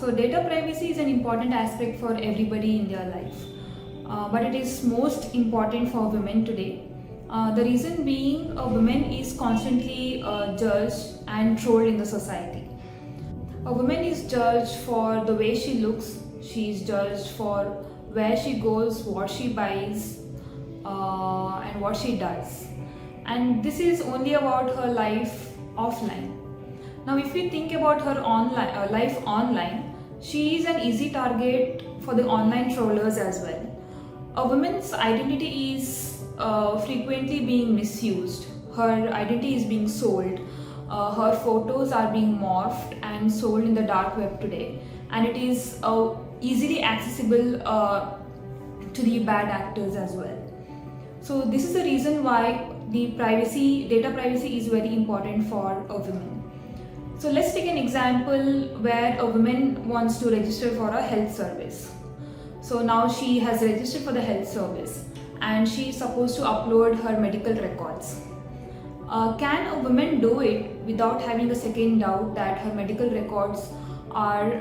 So data privacy is an important aspect for everybody in their life, but it is most important for women today. The reason being, a woman is constantly judged and trolled in the society. A woman is judged for the way she looks, she is judged for where she goes, what she buys, and what she does. And this is only about her life offline. Now, if we think about her life online, she is an easy target for the online trollers as well. A woman's identity is frequently being misused. Her identity is being sold. Her photos are being morphed and sold in the dark web today, and it is easily accessible to the bad actors as well. So this is the reason why the data privacy is very important for a woman. So let's take an example where a woman wants to register for a health service. So now she has registered for the health service and she is supposed to upload her medical records. Can a woman do it without having a second doubt that her medical records are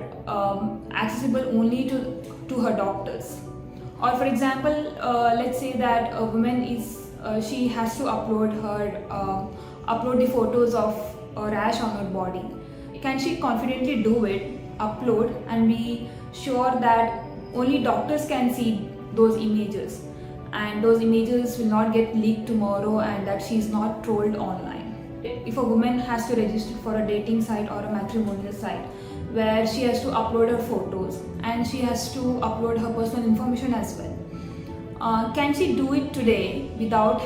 accessible only to her doctors? Or for example, let's say that a woman she has to upload the photos of a rash on her body. Can she confidently do it, upload, and be sure that only doctors can see those images, and those images will not get leaked tomorrow, and that she is not trolled online? If a woman has to register for a dating site or a matrimonial site where she has to upload her photos and she has to upload her personal information as well, can she do it today without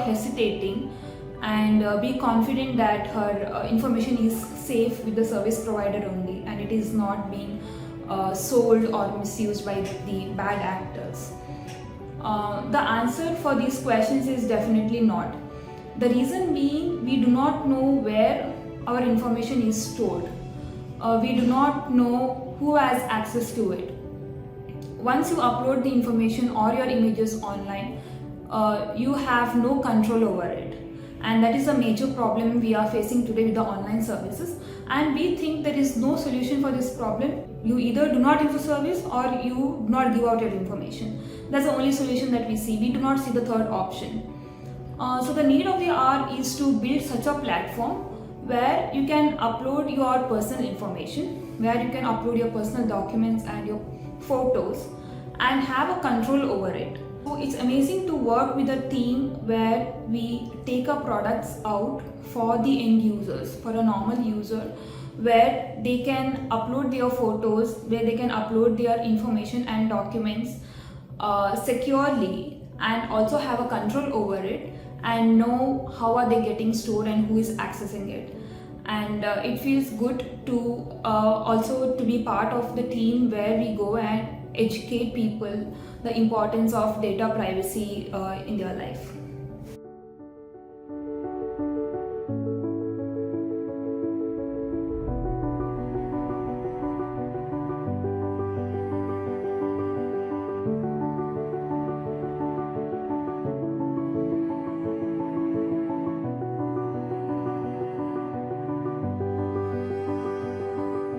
hesitating and be confident that her information is safe with the service provider only and it is not being sold or misused by the bad actors? The answer for these questions is definitely not. The reason being, we do not know where our information is stored. We do not know who has access to it. Once you upload the information or your images online, you have no control over it. And that is a major problem we are facing today with the online services. And we think there is no solution for this problem. You either do not use the service or you do not give out your information. That's the only solution that we see. We do not see the third option. So the need of the hour is to build such a platform where you can upload your personal information, where you can upload your personal documents and your photos and have a control over it. So it's amazing to work with a team where we take our products out for the end users, for a normal user, where they can upload their photos, where they can upload their information and documents securely and also have a control over it and know how are they getting stored and who is accessing it. And it feels good to also to be part of the team where we go and educate people the importance of data privacy in their life.